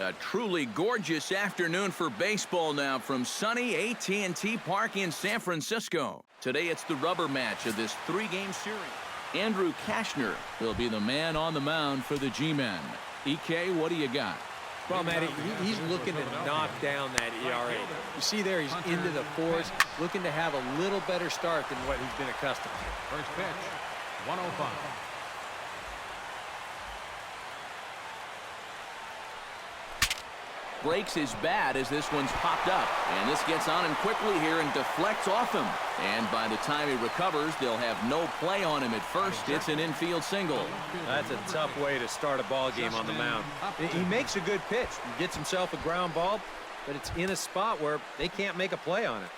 A truly gorgeous afternoon for baseball now from sunny AT&T Park in San Francisco. Today it's the rubber match of this three-game series. Andrew Kashner will be the man on the mound for the G-Men. EK, what do you got? Well, Matty, he's looking to knock down that ERA. You see there, he's into the fours, looking to have a little better start than what he's been accustomed to. First pitch, 105. Breaks his bat as this one's popped up. And this gets on him quickly here and deflects off him. And by the time he recovers, they'll have no play on him at first. It's an infield single. That's a tough way to start a ball game on the mound. He makes a good pitch. He gets himself a ground ball, but it's in a spot where they can't make a play on it.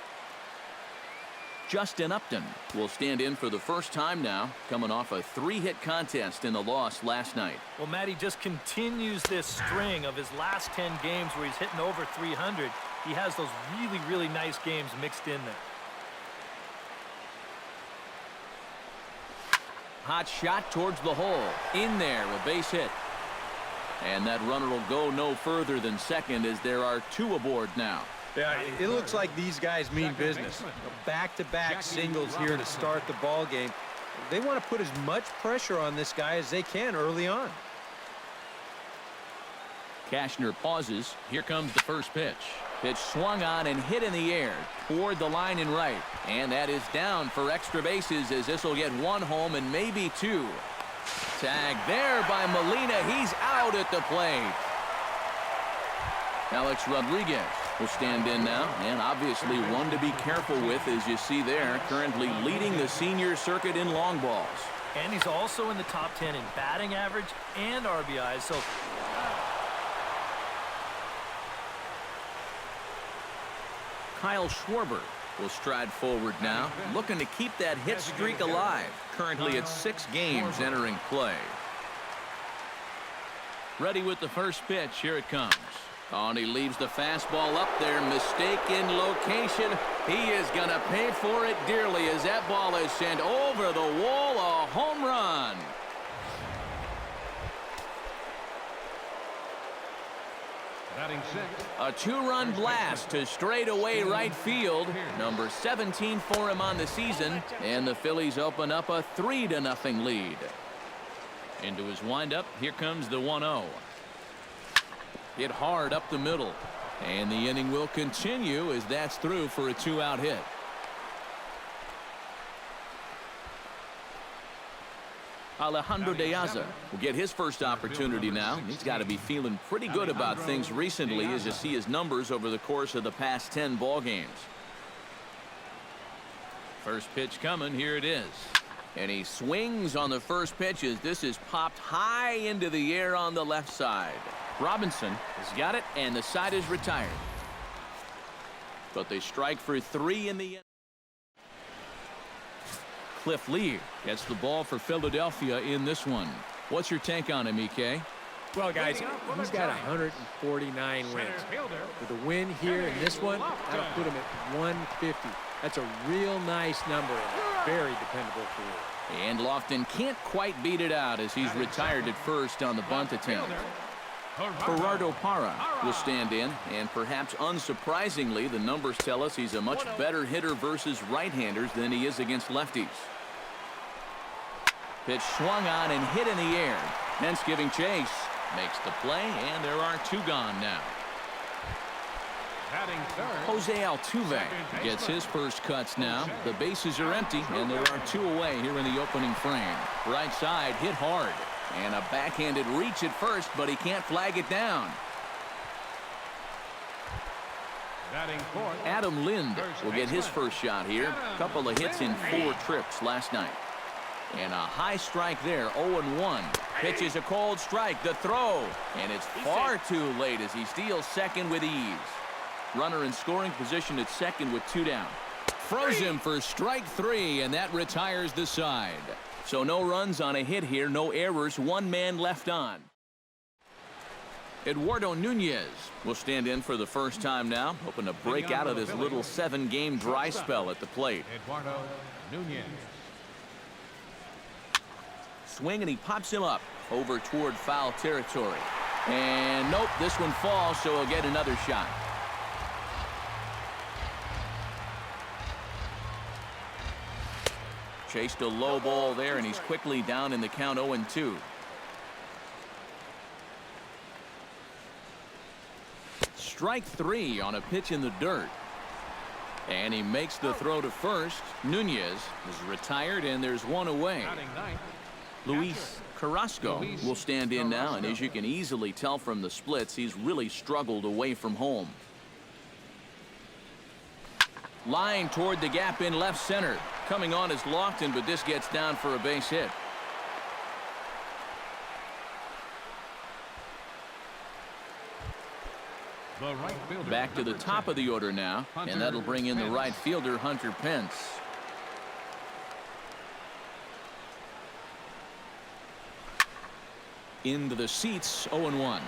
Justin Upton will stand in for the first time now, coming off a 3-hit contest in the loss last night. Well, Matty just continues this string of his last 10 games where he's hitting over 300. He has those really nice games mixed in there. Hot shot towards the hole. In there, a base hit. And that runner will go no further than second as there are two aboard now. Yeah, it looks like these guys mean business. Back-to-back singles here to start the ball game. They want to put as much pressure on this guy as they can early on. Kashner pauses. Here comes the first pitch. Pitch swung on and hit in the air toward the line and right. And that is down for extra bases as this will get one home and maybe two. Tag there by Molina. He's out at the plate. Alex Rodriguez will stand in now, and obviously one to be careful with, as you see there, currently leading the senior circuit in long balls. And he's also in the top 10 in batting average and RBIs, so Kyle Schwarber will stride forward now, looking to keep that hit streak alive. Currently at 6 games entering play. Ready with the first pitch. Here it comes. Oh, and he leaves the fastball up there. Mistaken location. He is going to pay for it dearly as that ball is sent over the wall. A home run. A 2-run blast to straightaway right field. Number 17 for him on the season. And the Phillies open up a 3-0 lead. Into his windup. Here comes the 1-0. Hit hard up the middle. And the inning will continue as that's through for a 2-out hit. Alejandro De Aza will get his first opportunity now. He's got to be feeling pretty good about things recently as you see his numbers over the course of the past 10 ball games. First pitch coming. Here it is. And he swings on the first pitch as this is popped high into the air on the left side. Robinson has got it, and the side is retired. But they strike for 3 in the end. Cliff Lee gets the ball for Philadelphia in this one. What's your take on him, EK? Well, guys, he's got 149 wins. With a win here in this one, that'll put him at 150. That's a real nice number and a very dependable career. And Lofton can't quite beat it out as he's retired at first on the bunt attempt. Gerardo Parra will stand in, and perhaps unsurprisingly, the numbers tell us he's a much better hitter versus right-handers than he is against lefties. Pitch swung on and hit in the air. Hence giving chase. Makes the play, and there are 2 gone now. Jose Altuve gets his first cuts now. The bases are empty, and there are 2 away here in the opening frame. Right side hit hard. And a backhanded reach at first, but he can't flag it down. Adam Lind will get his first shot here. A couple of hits in 4 trips last night. And a high strike there, 0-1. Pitches a cold strike, the throw. And it's far too late as he steals second with ease. Runner in scoring position at second with 2 down. Froze him for strike 3, and that retires the side. So no runs on a hit here, no errors, 1 man left on. Eduardo Nunez will stand in for the first time now, hoping to break out of this little 7-game dry spell at the plate. Eduardo Nunez. Swing, and he pops him up over toward foul territory. And nope, this one falls, so he'll get another shot. Chased a low ball there, and he's quickly down in the count 0-2. Strike 3 on a pitch in the dirt. And he makes the throw to first. Nunez is retired, and there's one away. Luis Carrasco will stand in now, and as you can easily tell from the splits, he's really struggled away from home. Line toward the gap in left center. Coming on is Lofton, but this gets down for a base hit. Back to the top of the order now, and that'll bring in the right fielder, Hunter Pence. Into the seats, 0-1.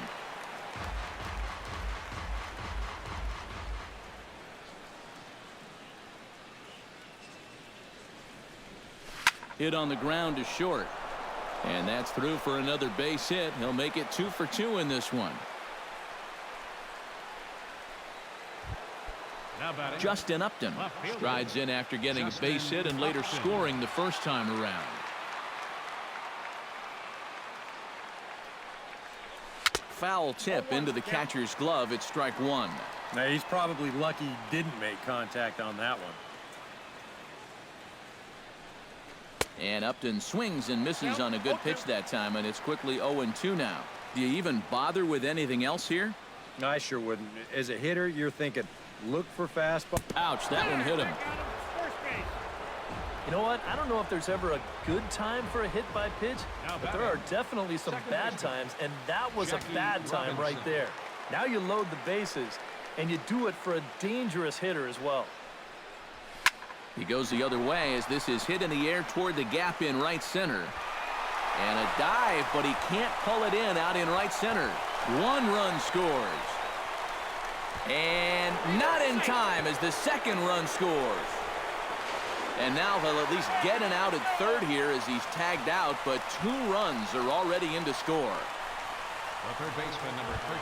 Hit on the ground to short. And that's through for another base hit. He'll make it 2 for 2 in this one. Justin Upton strides in after getting a base hit and later scoring the first time around. Foul tip into the catcher's glove. It's strike 1. Now, he's probably lucky he didn't make contact on that one. And Upton swings and misses on a good pitch that time, and it's quickly 0-2 now. Do you even bother with anything else here? No, I sure wouldn't. As a hitter, you're thinking, look for fastball. Ouch, that one hit him. You know what? I don't know if there's ever a good time for a hit by pitch, but there are definitely some bad times, and that was a bad time right there. Now you load the bases, and you do it for a dangerous hitter as well. He goes the other way as this is hit in the air toward the gap in right center. And a dive, but he can't pull it in out in right center. 1 run scores. And not in time as the second run scores. And now they'll at least get an out at third here as he's tagged out, but 2 runs are already in to score. The third baseman, number 13,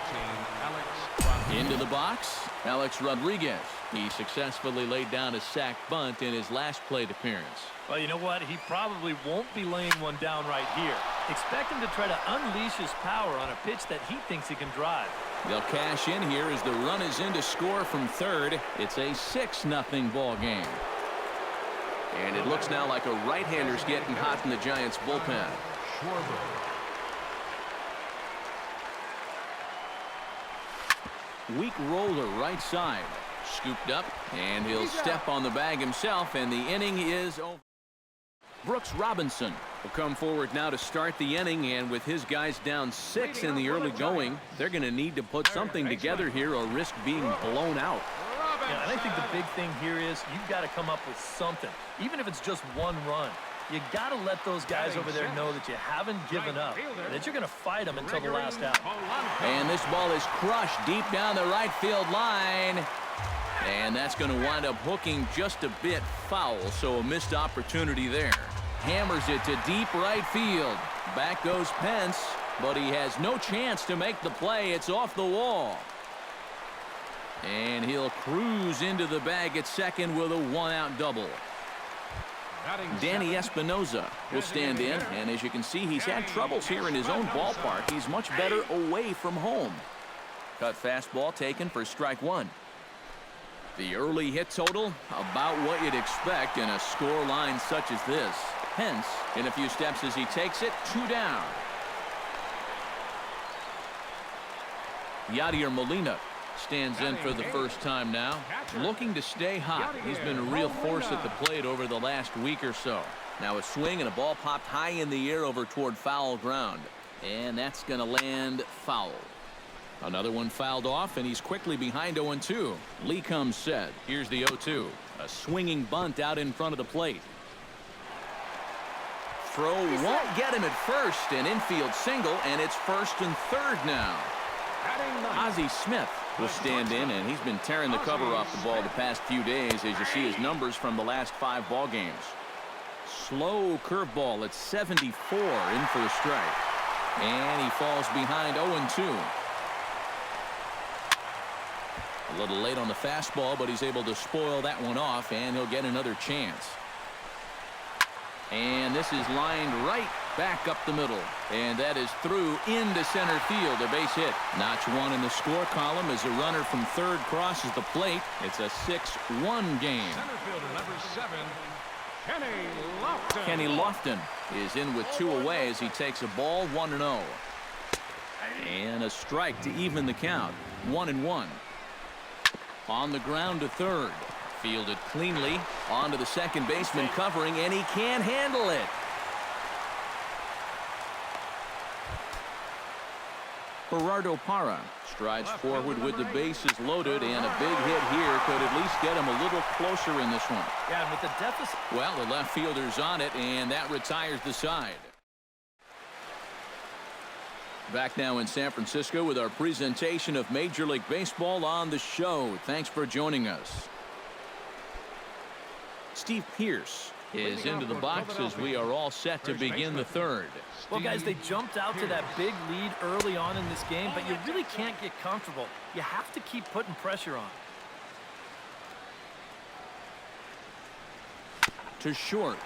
Alex Rodriguez. Into the box, Alex Rodriguez. He successfully laid down a sac bunt in his last plate appearance. Well, you know what? He probably won't be laying one down right here. Expect him to try to unleash his power on a pitch that he thinks he can drive. They'll cash in here as the run is in to score from third. It's a 6-0 ball game. And it looks now like a right-hander's getting hot in the Giants bullpen. Weak roller right side. Scooped up, and he'll step on the bag himself, and the inning is over. Brooks Robinson will come forward now to start the inning, and with his guys down 6 in the early going, they're going to need to put something together here or risk being blown out. Yeah, and I think the big thing here is you've got to come up with something, even if it's just 1 run. You got to let those guys over there know that you haven't given up, and that you're going to fight them until the last out. And this ball is crushed deep down the right field line. And that's going to wind up hooking just a bit foul, so a missed opportunity there. Hammers it to deep right field. Back goes Pence, but he has no chance to make the play. It's off the wall. And he'll cruise into the bag at second with a 1-out double. Danny Espinoza will stand in, and as you can see, he's had troubles here in his own ballpark. He's much better away from home. Cut fastball taken for strike 1. The early hit total, about what you'd expect in a score line such as this. Pence in a few steps as he takes it, 2 down. Yadier Molina stands in for the first time now, looking to stay hot. He's been a real force at the plate over the last week or so. Now a swing and a ball popped high in the air over toward foul ground, and that's going to land foul. Another one fouled off, and he's quickly behind 0-2. Lee comes set. Here's the 0-2. A swinging bunt out in front of the plate. Throw won't get him at first. An infield single, and it's first and third now. Ozzy Smith will stand in, and he's been tearing the cover off the ball the past few days as you see his numbers from the last 5 ball games. Slow curveball at 74 in for a strike. And he falls behind 0-2. A little late on the fastball, but he's able to spoil that one off, and he'll get another chance. And this is lined right back up the middle. And that is through into center field, a base hit. Notch one in the score column as a runner from third crosses the plate. It's a 6-1 game. Center fielder number 7, Kenny Lofton. Kenny Lofton is in with 2 away as he takes a ball, 1-0. And a strike to even the count, 1-1. On the ground to third. Fielded cleanly. On to the second baseman covering, and he can't handle it. Gerardo Parra strides forward with the bases loaded, and a big hit here could at least get him a little closer in this one. Yeah, and with the deficit. Well, the left fielder's on it, and that retires the side. Back now in San Francisco with our presentation of Major League Baseball on the show. Thanks for joining us. Steve Pearce is into the box as we are all set to begin the third. Well, guys, they jumped out to that big lead early on in this game, but you really can't get comfortable. You have to keep putting pressure on. To short.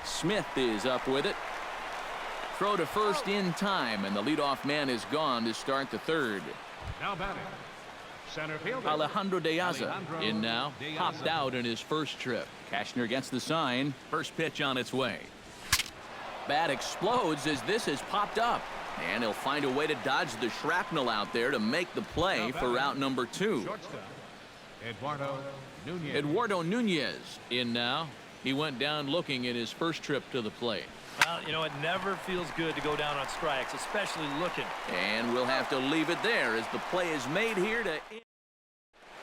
Smith is up with it. Throw to first in time, and the leadoff man is gone to start the third. Now batting, center fielder Alejandro De Aza in now. Popped out in his first trip. Kashner gets the sign. First pitch on its way. Bat explodes as this has popped up. And he'll find a way to dodge the shrapnel out there to make the play for out number 2. Shortstop, Eduardo Nunez. Eduardo Nunez in now. He went down looking in his first trip to the plate. Well, you know, it never feels good to go down on strikes, especially looking. And we'll have to leave it there as the play is made here to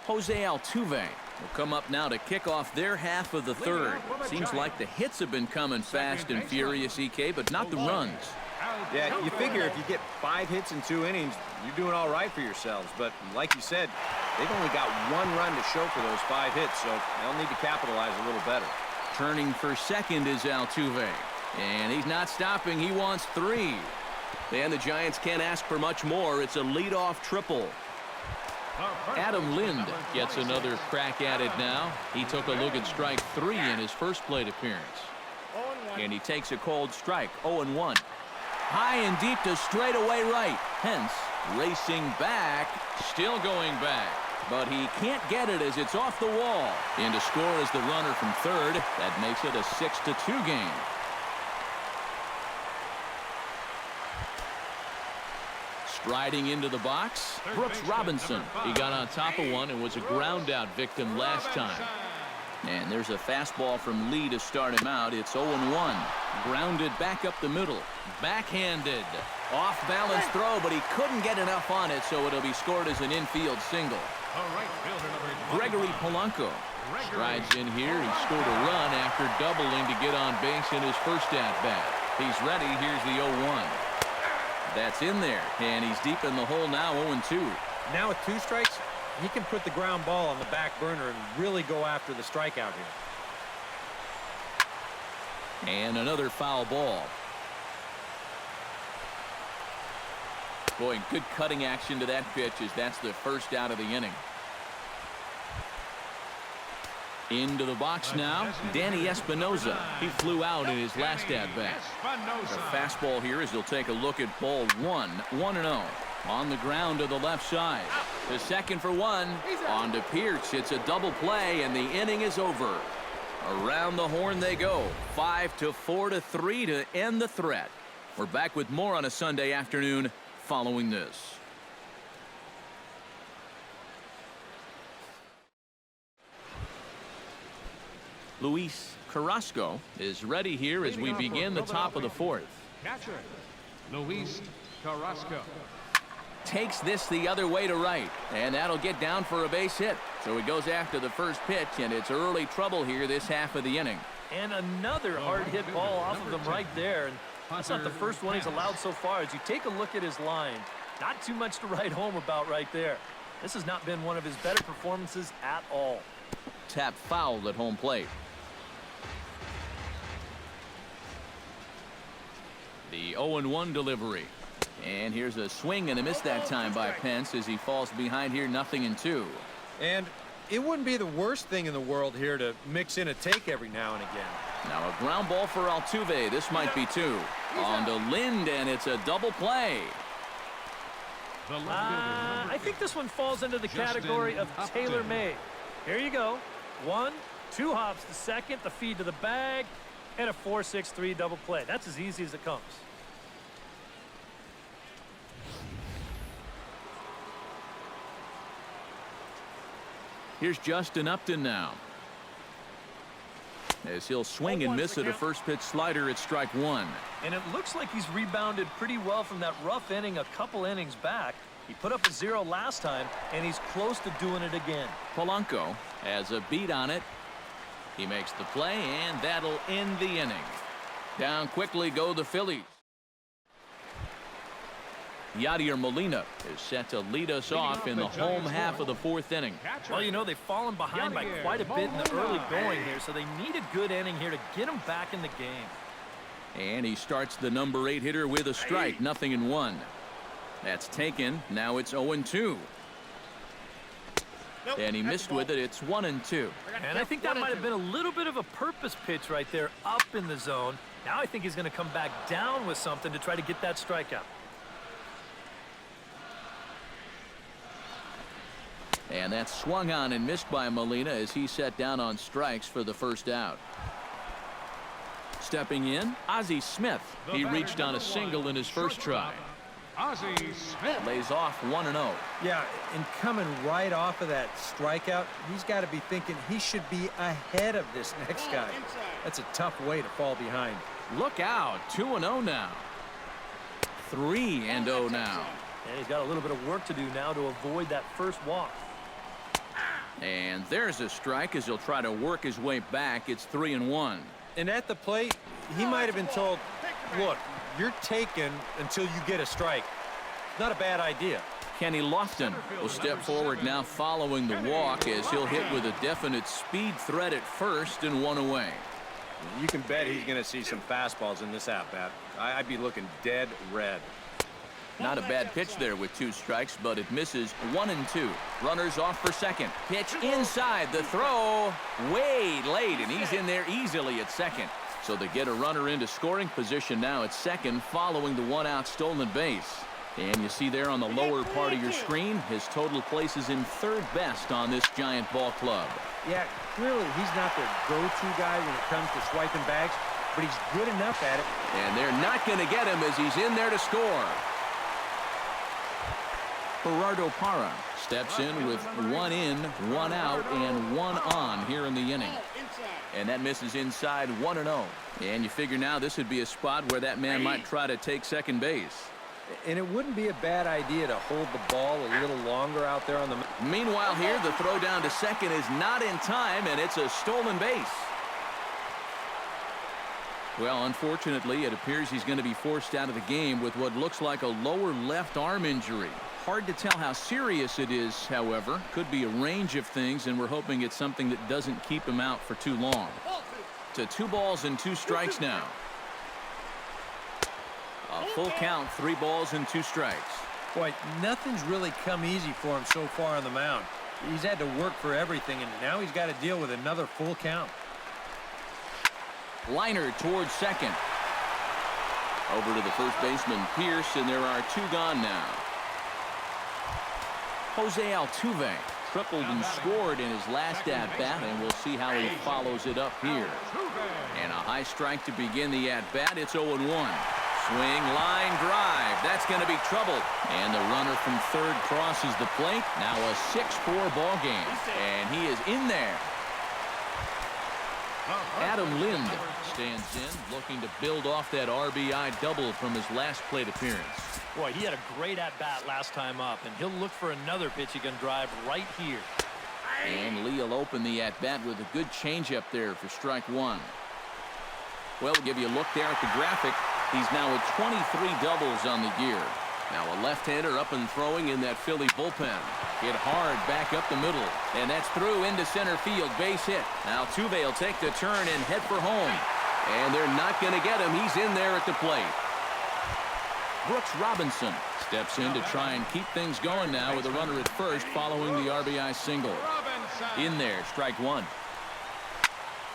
Jose Altuve will come up now to kick off their half of the third. Seems like the hits have been coming fast and furious, EK, but not the runs. Yeah, you figure if you get 5 hits in 2 innings, you're doing all right for yourselves. But like you said, they've only got 1 run to show for those 5 hits, so they'll need to capitalize a little better. Turning for second is Altuve. And he's not stopping. He wants 3. And the Giants can't ask for much more. It's a leadoff triple. Adam Lind gets another crack at it now. He took a look at strike 3 in his first plate appearance. And he takes a cold strike, 0-1. High and deep to straightaway right. Hence, racing back, still going back. But he can't get it as it's off the wall. And to score is the runner from third. That makes it a 6-2 game. Striding into the box, Brooks Robinson. He got on top of one and was a ground-out victim last time. And there's a fastball from Lee to start him out. It's 0-1. Grounded back up the middle. Backhanded. Off-balance throw, but he couldn't get enough on it, so it'll be scored as an infield single. Gregory Polanco strides in here. He scored a run after doubling to get on base in his first at-bat. He's ready. Here's the 0-1. That's in there, and he's deep in the hole now, 0-2. Now with 2 strikes, he can put the ground ball on the back burner and really go after the strikeout here. And another foul ball. Boy, good cutting action to that pitch as that's the first out of the inning. Into the box now, Danny Espinosa. He flew out in his last at-bat. The fastball here as he'll take a look at ball 1, 1-0. On the ground to the left side. The second for 1. On to Pearce. It's a double play, and the inning is over. Around the horn they go. 5-4-3 to end the threat. We're back with more on a Sunday afternoon following this. Luis Carrasco is ready here as we begin the top of the 4th. Catcher, Luis Carrasco. Takes this the other way to right, and that'll get down for a base hit. So he goes after the first pitch, and it's early trouble here this half of the inning. And another hard hit ball off of him right there. And that's not the first one he's allowed so far. As you take a look at his line, not too much to write home about right there. This has not been one of his better performances at all. Tap fouled at home plate. The 0-1 delivery. And here's a swing and a miss that time by Pence as he falls behind here, 0-2. And it wouldn't be the worst thing in the world here to mix in a take every now and again. Now a ground ball for Altuve. This might be 2. On to Lind, and it's a double play. I think this one falls into the category of tailor-made. Here you go. 1, 2 hops to second, the feed to the bag, and a 4-6-3 double play. That's as easy as it comes. Here's Justin Upton now. As he'll swing and miss at a first pitch slider at strike 1. And it looks like he's rebounded pretty well from that rough inning a couple innings back. He put up a 0 last time, and he's close to doing it again. Polanco has a beat on it. He makes the play, and that'll end the inning. Down quickly go the Phillies. Yadier Molina is set to lead us off in the home half of the 4th inning. Well, you know, they've fallen behind by quite a bit in the early going here, so they need a good inning here to get them back in the game. And he starts the number 8 hitter with a strike, 0-1. That's taken. Now it's 0-2. And he missed with it. It's 1-2. And I think that might have been a little bit of a purpose pitch right there up in the zone. Now I think he's going to come back down with something to try to get that strikeout. And that's swung on and missed by Molina as he set down on strikes for the first out. Stepping in, Ozzy Smith. He reached on a single in his first try. Ozzy Smith Lays off 1-0. Yeah, and coming right off of that strikeout, he's got to be thinking he should be ahead of this next guy. That's a tough way to fall behind. Look out, 2-0 now. 3-0 now. And he's got a little bit of work to do now to avoid that first walk. And there's a strike as he'll try to work his way back. It's 3-1. And at the plate, he might have been told, look, you're taken until you get a strike. Not a bad idea. Kenny Lofton will step forward now following the walk as he'll hit with a definite speed threat at first and 1 away. You can bet he's going to see some fastballs in this at-bat. I'd be looking dead red. Not a bad pitch there with 2 strikes, but it misses 1-2. Runners off for second. Pitch inside. The throw way late, and he's in there easily at second. So they get a runner into scoring position now at second following the 1-out stolen base. And you see there on the lower part of your screen, his total places him 3rd best on this Giant ball club. Yeah, clearly he's not the go-to guy when it comes to swiping bags, but he's good enough at it. And they're not going to get him as he's in there to score. Gerardo Parra steps in with 1 in, 1 out, and 1 on here in the inning. And that misses inside 1-0. And you figure now this would be a spot where that man might try to take second base. And it wouldn't be a bad idea to hold the ball a little longer out there on the... Meanwhile here, the throw down to second is not in time, and it's a stolen base. Well, unfortunately, it appears he's going to be forced out of the game with what looks like a lower left arm injury. Hard to tell how serious it is, however. Could be a range of things, and we're hoping it's something that doesn't keep him out for too long. To 2 balls and 2 strikes now. A full count, 3 balls and 2 strikes. Boy, nothing's really come easy for him so far on the mound. He's had to work for everything, and now he's got to deal with another full count. Liner towards second. Over to the first baseman, Pierce, and there are 2 gone now. Jose Altuve tripled and scored in his last at-bat, and we'll see how he follows it up here. And a high strike to begin the at-bat. It's 0-1. Swing, line, drive. That's going to be trouble. And the runner from third crosses the plate. Now a 6-4 ball game. And he is in there. Adam Lind stands in, looking to build off that RBI double from his last plate appearance. Boy, he had a great at-bat last time up, and he'll look for another pitch he can drive right here. And Lee will open the at-bat with a good changeup there for strike 1. Well, we'll give you a look there at the graphic. He's now at 23 doubles on the year. Now a left-hander up and throwing in that Philly bullpen. Hit hard back up the middle. And that's through into center field. Base hit. Now Altuve will take the turn and head for home. And they're not going to get him. He's in there at the plate. Brooks Robinson steps in to try and keep things going now with a runner at first following the RBI single. In there, strike one.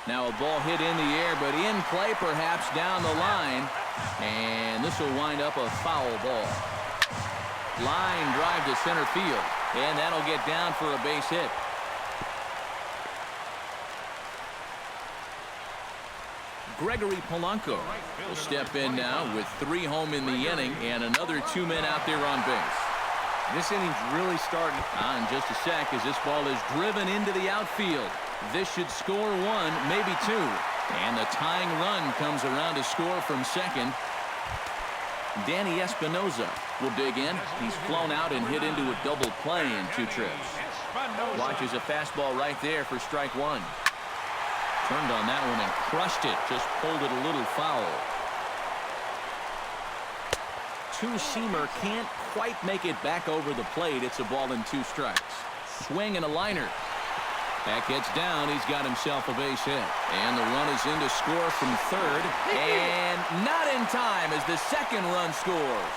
Now a ball hit in the air, but in play perhaps down the line. And this will wind up a foul ball. Line drive to center field. And that'll get down for a base hit. Gregory Polanco will step in now with 3 home in the inning and another 2 men out there on base. This inning's really starting. In just a sec as this ball is driven into the outfield. This should score 1, maybe 2. And the tying run comes around to score from second. Danny Espinosa will dig in. He's flown out and hit into a double play in 2 trips. Watches a fastball right there for strike 1. Turned on that one and crushed it. Just pulled it a little foul. Two-seamer can't quite make it back over the plate. It's a ball and 2 strikes. Swing and a liner. That gets down. He's got himself a base hit. And the run is in to score from third. And not in time as the second run scores.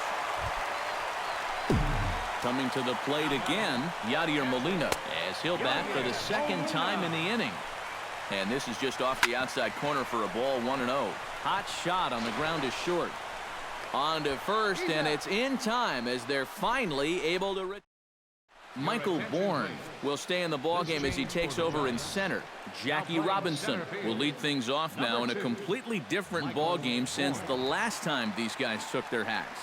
Coming to the plate again, Yadier Molina, as he'll bat for the second time in the inning. And this is just off the outside corner for a ball, 1-0. Hot shot on the ground to short. On to first, and it's in time as they're finally able to... Michael Bourne will stay in the ballgame as he takes over in center. Jackie Robinson will lead things off now in a completely different ballgame since the last time these guys took their hacks.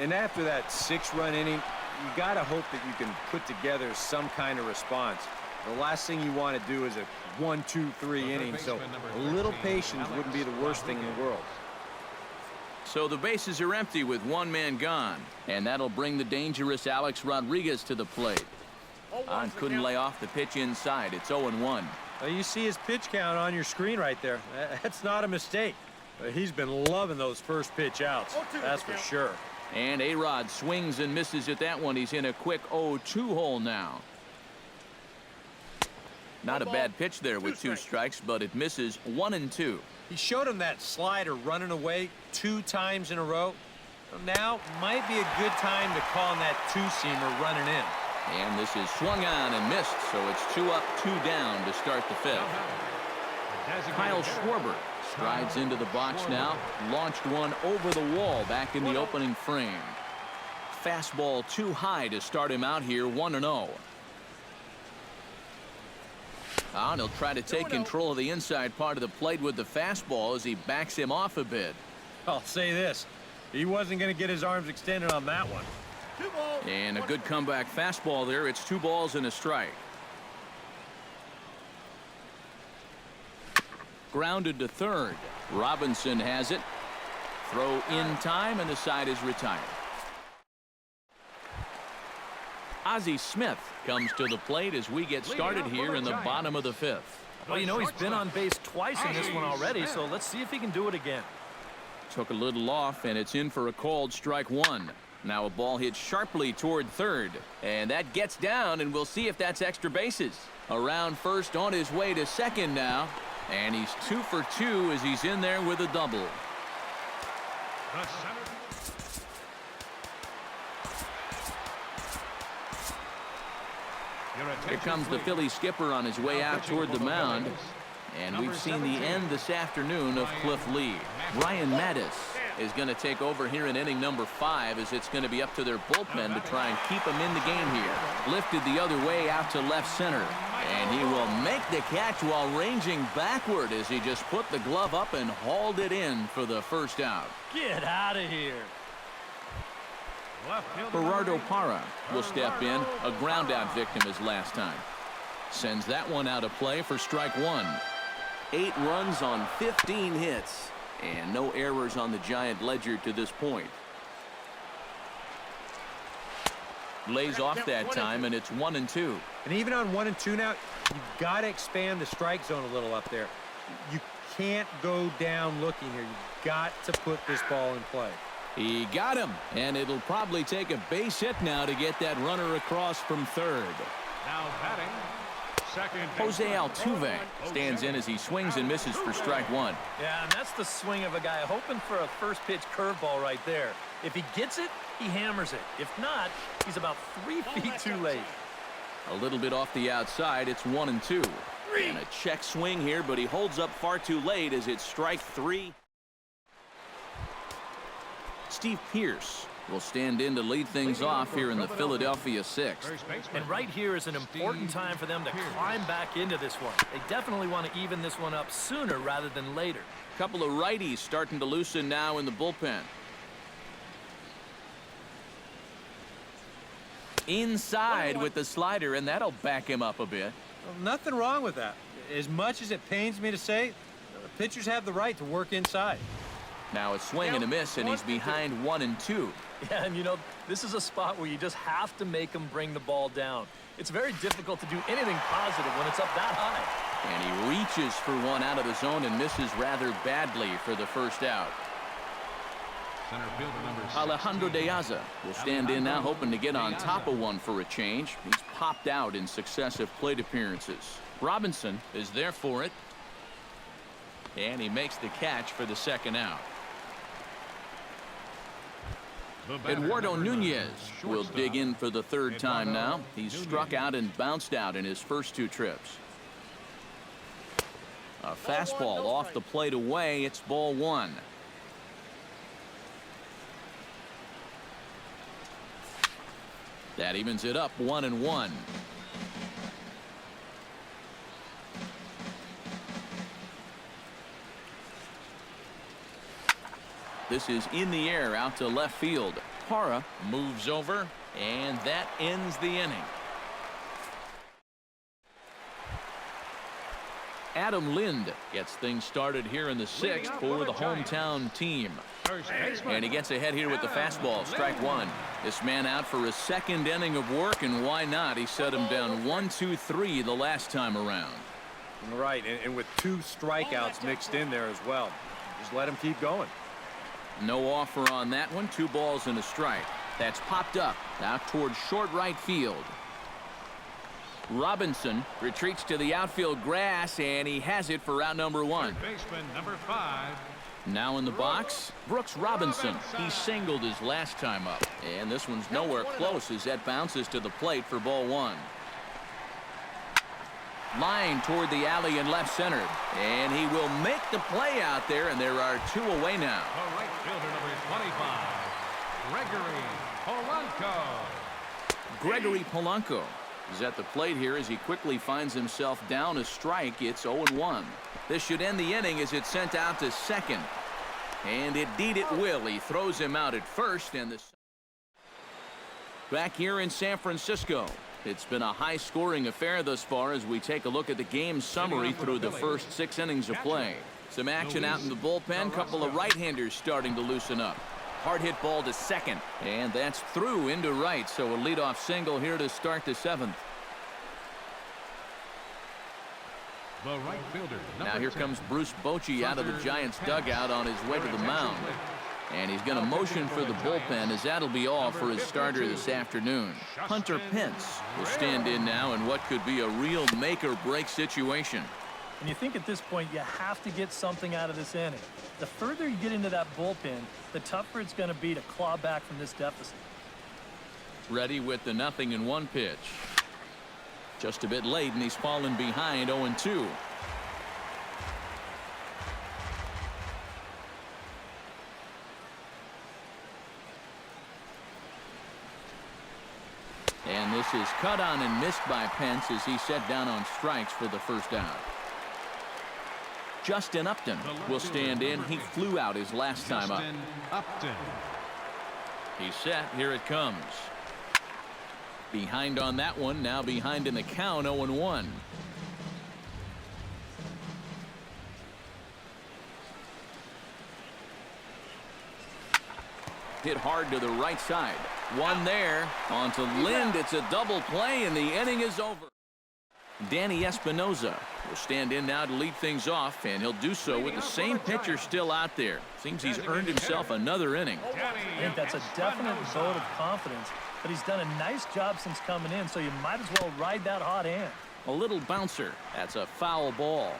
And after that 6-run inning, you got to hope that you can put together some kind of response. The last thing you want to do is a 1, 2, 3 inning, so a little patience wouldn't be the worst thing in the world. So the bases are empty with 1 man gone, and that'll bring the dangerous Alex Rodriguez to the plate. Couldn't lay off the pitch inside. It's 0-1. You see his pitch count on your screen right there. That's not a mistake. He's been loving those first pitch outs. That's for sure. And A-Rod swings and misses at that one. He's in a quick 0-2 hole now. Not a bad pitch there with 2 strikes, but it misses 1-2. He showed him that slider running away 2 times in a row. Now might be a good time to call on that 2-seamer running in. And this is swung on and missed, so it's 2 up, 2 down to start the 5th. Kyle Schwarber strides into the box now. Launched one over the wall back in the opening frame. Fastball too high to start him out here, 1-0. And he'll try to take control of the inside part of the plate with the fastball as he backs him off a bit. I'll say this. He wasn't going to get his arms extended on that one. And a good comeback fastball there. It's 2 balls and a strike. Grounded to third. Robinson has it. Throw in time, and the side is retired. Ozzy Smith comes to the plate as we get started here in the bottom of the 5th. Well, you know, he's been on base twice in this one already, so let's see if he can do it again. Took a little off, and it's in for a called strike 1. Now a ball hit sharply toward third, and that gets down, and we'll see if that's extra bases. Around first, on his way to second now, and he's 2 for 2 as he's in there with a double. Here comes the Phillies skipper on his way out toward the mound. And we've seen the end this afternoon of Cliff Lee. Ryan Mattis is going to take over here in inning number 5 as it's going to be up to their bullpen to try and keep him in the game here. Lifted the other way out to left center. And he will make the catch while ranging backward as he just put the glove up and hauled it in for the first out. Get out of here. Gerardo Parra will step in, a ground out victim as last time. Sends that one out of play for strike 1. 8 runs on 15 hits, and no errors on the Giant ledger to this point. Lays off that time, and it's 1-2. And even on 1-2 now, you've got to expand the strike zone a little up there. You can't go down looking here. You've got to put this ball in play. He got him, and it'll probably take a base hit now to get that runner across from third. Now batting, Jose Altuve stands in as he swings and misses for strike one. Yeah, and that's the swing of a guy hoping for a first pitch curveball right there. If he gets it, he hammers it. If not, he's about 3 feet too late. A little bit off the outside. It's 1-2. And a check swing here, but he holds up far too late as it's strike three. Steve Pearce will stand in to lead things off here in the Philadelphia sixth. And right here is an important time for them to climb back into this one. They definitely want to even this one up sooner rather than later. A couple of righties starting to loosen now in the bullpen. Inside with the slider, and that'll back him up a bit. Well, nothing wrong with that. As much as it pains me to say, pitchers have the right to work inside. Now a swing and a miss, and he's behind 1-2. Yeah, and you know, this is a spot where you just have to make them bring the ball down. It's very difficult to do anything positive when it's up that high. And he reaches for one out of the zone and misses rather badly for the first out. Center fielder number 16, Alejandro De Aza will stand in now, hoping to get on top of one for a change. He's popped out in successive plate appearances. Robinson is there for it. And he makes the catch for the second out. Eduardo Nunez will dig in for the third time now. He's struck out and bounced out in his first 2 trips. A fastball off the plate away. It's ball 1. That evens it up 1-1. This is in the air out to left field. Parra moves over, and that ends the inning. Adam Lind gets things started here in the 6th for the hometown team. And he gets ahead here with the fastball, strike 1. This man out for a second inning of work, and why not? He set him down 1-2-3 the last time around. Right, and with 2 strikeouts mixed in there as well. Just let him keep going. No offer on that one. 2 balls and a strike. That's popped up out towards short right field. Robinson retreats to the outfield grass, and he has it for out number 1. baseman number 5. Now in the box, Brooks Robinson. He singled his last time up, and this one's nowhere close as that bounces to the plate for ball 1. Line toward the alley in left center, and he will make the play out there, and there are 2 away now. The right fielder number 25, Gregory Polanco. Gregory Polanco is at the plate here as he quickly finds himself down a strike. It's 0-1. This should end the inning as it's sent out to second. And indeed it will. He throws him out at first. And the back here in San Francisco, it's been a high-scoring affair thus far as we take a look at the game summary through the first 6 innings of play. Some action out in the bullpen. Couple of right-handers starting to loosen up. Hard hit ball to second, and that's through into right. So a leadoff single here to start the 7th. The right fielder. Now here comes Bruce Bochy out of the Giants dugout on his way to the mound. And he's going to motion for the bullpen as that'll be all for his starter this afternoon. Hunter Pence will stand in now in what could be a real make-or-break situation. And you think at this point you have to get something out of this inning. The further you get into that bullpen, the tougher it's going to be to claw back from this deficit. Ready with the 0-1 pitch. Just a bit late, and he's fallen behind 0-2. And this is cut on and missed by Pence as he set down on strikes for the first out. Justin Upton will stand in. He flew out his last time up. He's set. Here it comes. Behind on that one. Now behind in the count. 0-1. Hit hard to the right side. One there. On to Lind. It's a double play, and the inning is over. Danny Espinoza will stand in now to lead things off, and he'll do so with the same pitcher still out there. Seems he's earned himself another inning. I think that's a definite vote of confidence, but he's done a nice job since coming in, so you might as well ride that hot hand. A little bouncer. That's a foul ball.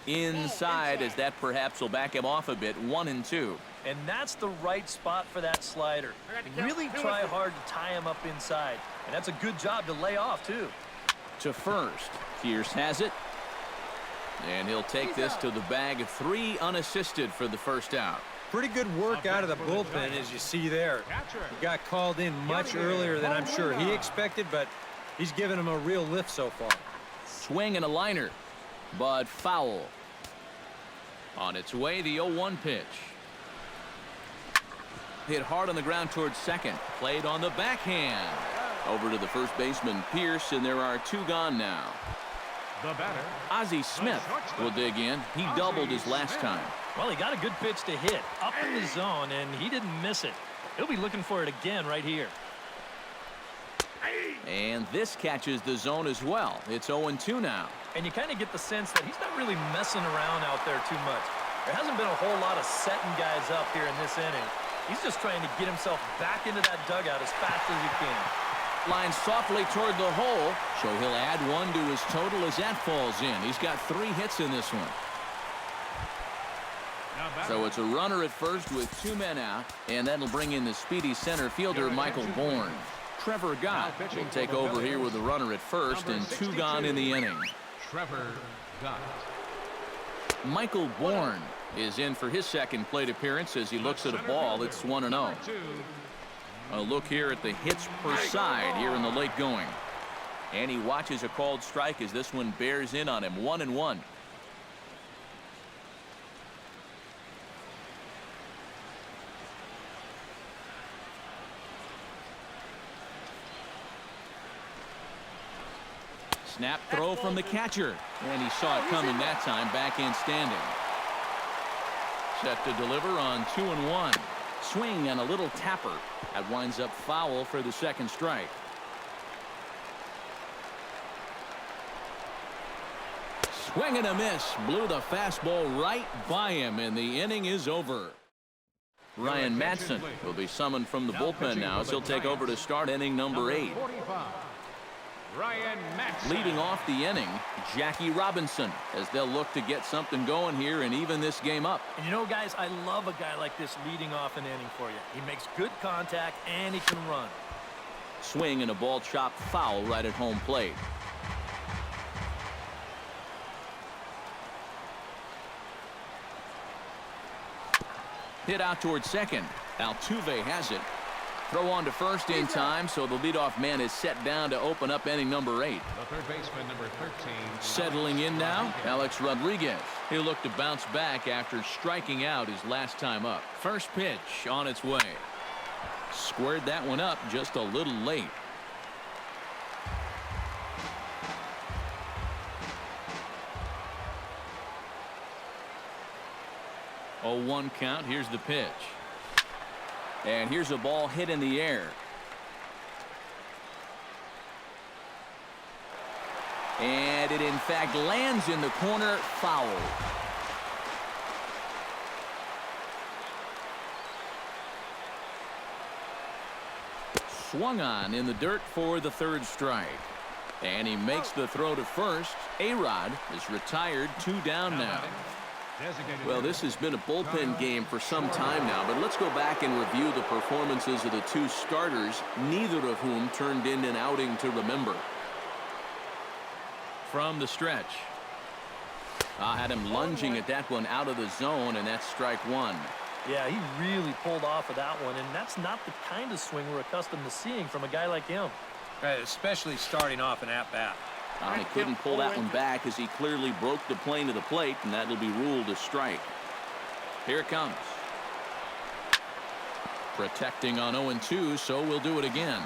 Inside, as that perhaps will back him off a bit. 1-2. And that's the right spot for that slider. Really try hard to tie him up inside. And that's a good job to lay off, too. To first. Pierce has it. And he'll take this to the bag. 3 unassisted for the first out. Pretty good work out of the bullpen, as you see there. He got called in much earlier than I'm sure he expected, but he's given him a real lift so far. Swing and a liner, but foul. On its way, the 0-1 pitch. Hit hard on the ground towards second. Played on the backhand. Over to the first baseman, Pierce, and there are 2 gone now. The batter, Ozzy Smith will dig in. He doubled his last time. Well, he got a good pitch to hit up in the zone, and he didn't miss it. He'll be looking for it again right here. And this catches the zone as well. It's 0-2 now. And you kind of get the sense that he's not really messing around out there too much. There hasn't been a whole lot of setting guys up here in this inning. He's just trying to get himself back into that dugout as fast as he can. Lines softly toward the hole, so he'll add 1 to his total as that falls in. He's got 3 hits in this one. So it's a runner at first with 2 men out, and that'll bring in the speedy center fielder Michael Bourne. Trevor Gott will take over here with a runner at first and 2 gone in the inning. Trevor Gott. Michael Bourne is in for his second plate appearance as he looks at a ball. It's 1-0. A look here at the hits per side here in the late going. And he watches a called strike as this one bears in on him. 1-1. Snap throw from the catcher. And he saw it coming that time. Back in standing. Set to deliver on 2-1. Swing and a little tapper. That winds up foul for the second strike. Swing and a miss. Blew the fastball right by him, and the inning is over. Ryan Madsen will be summoned from the bullpen now as he'll take over to start inning number 8. Ryan Madsen. Leading off the inning, Jackie Robinson, as they'll look to get something going here and even this game up. And you know, guys, I love a guy like this leading off an inning for you. He makes good contact and he can run. Swing and a ball chopped foul right at home plate. Hit out towards second. Altuve has it. Throw on to first in time, so the leadoff man is set down to open up inning number 8. The third baseman, number 13. Settling in now, Alex Rodriguez. He'll look to bounce back after striking out his last time up. First pitch on its way. Squared that one up just a little late. Oh, 1 count. Here's the pitch. And here's a ball hit in the air. And it, in fact, lands in the corner. Foul. Swung on in the dirt for the third strike. And he makes the throw to first. A-Rod is retired. 2 down now. Well, this has been a bullpen game for some time now, but let's go back and review the performances of the 2 starters, neither of whom turned in an outing to remember. From the stretch. Had him lunging at that one out of the zone, and that's strike 1. Yeah, he really pulled off of that one, and that's not the kind of swing we're accustomed to seeing from a guy like him. Right, especially starting off an at-bat. He couldn't pull that one back as he clearly broke the plane of the plate, and that'll be ruled a strike. Here it comes. Protecting on 0-2, so we'll do it again.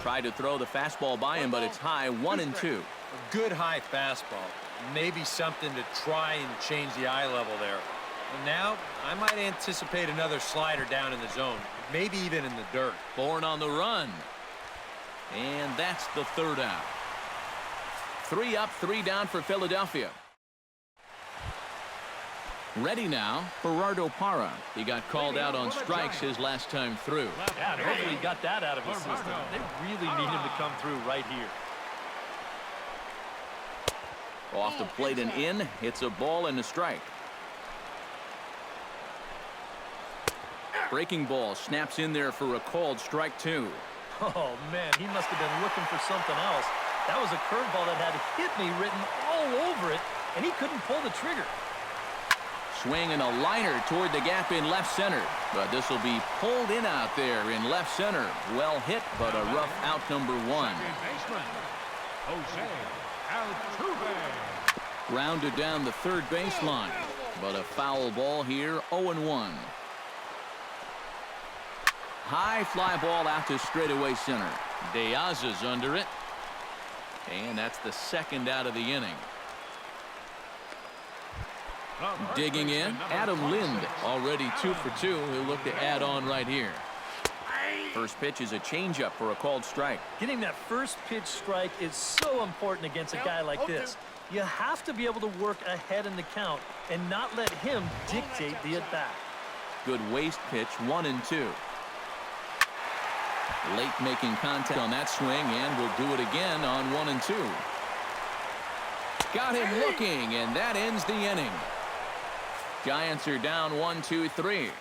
Tried to throw the fastball by him, but it's high. 1-2. A good high fastball. Maybe something to try and change the eye level there. And now, I might anticipate another slider down in the zone, maybe even in the dirt. Bourne on the run. And that's the third out. 3 up, 3 down for Philadelphia. Ready now, Gerardo Parra. He got called out on strikes his last time through. Yeah, and hopefully he got that out of his system. They really need him to come through right here. Off the plate and in. It's a ball and a strike. Breaking ball snaps in there for a called strike 2. Oh, man, he must have been looking for something else. That was a curveball that had "hit me" written all over it, and he couldn't pull the trigger. Swing and a liner toward the gap in left center. But this will be pulled in out there in left center. Well hit, but a rough out number 1. Jose Altuve. Grounded down the third baseline. But a foul ball here, 0-1. High fly ball out to straightaway center. Diaz under it. And that's the second out of the inning. Digging in, Adam Lind, already 2 for 2. He'll look to add on right here. First pitch is a changeup for a called strike. Getting that first pitch strike is so important against a guy like this. You have to be able to work ahead in the count and not let him dictate the at-bat. Good waist pitch, 1-2. Late making contact on that swing, and will do it again on 1-2. Got him looking, and that ends the inning. Giants are down 1-2-3.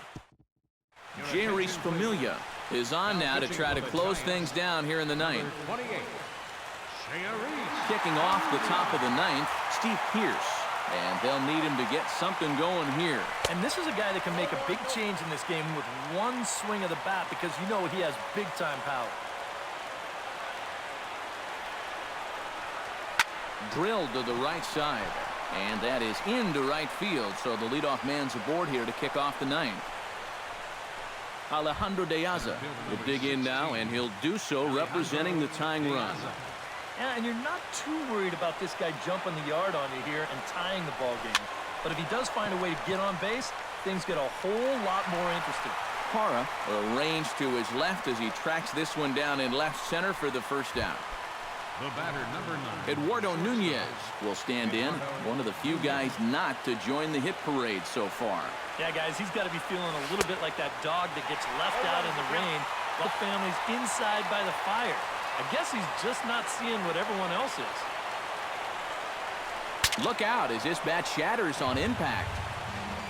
Jerry Familia is on now to try to close things down here in the ninth. 28. Kicking off the top of the ninth, Steve Pearce. And they'll need him to get something going here. And this is a guy that can make a big change in this game with one swing of the bat, because you know he has big-time power. Drilled to the right side. And that is into right field, so the leadoff man's aboard here to kick off the ninth. Alejandro Diaz will dig in now, and he'll do so representing the tying run. Yeah, and you're not too worried about this guy jumping the yard on you here and tying the ball game. But if he does find a way to get on base, things get a whole lot more interesting. Parra arranged to his left as he tracks this one down in left center for the first out. The batter, number 9. Eduardo Nunez will stand in, one of the few guys not to join the hit parade so far. Yeah, guys, he's got to be feeling a little bit like that dog that gets left out in the rain while the family's inside by the fire. I guess he's just not seeing what everyone else is. Look out as this bat shatters on impact.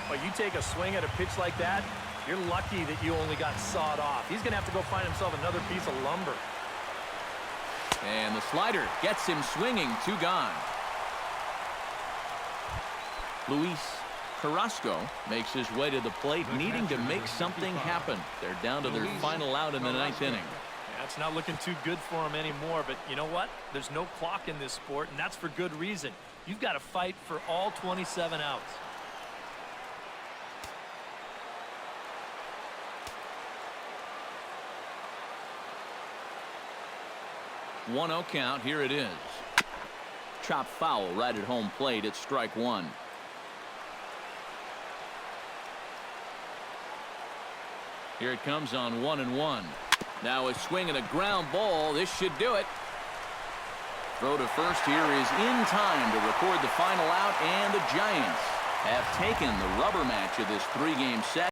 But you take a swing at a pitch like that, you're lucky that you only got sawed off. He's going to have to go find himself another piece of lumber. And the slider gets him swinging, 2 gone. Luis Carrasco makes his way to the plate, needing to make something happen. They're down to their final out in the ninth inning. Yeah, it's not looking too good for him anymore, but you know what? There's no clock in this sport, and that's for good reason. You've got to fight for all 27 outs. One-0 count. Here it is. Chop foul right at home plate. It's strike 1. Here it comes on 1-1. Now a swing and a ground ball. This should do it. Throw to first here is in time to record the final out, and the Giants have taken the rubber match of this 3-game set.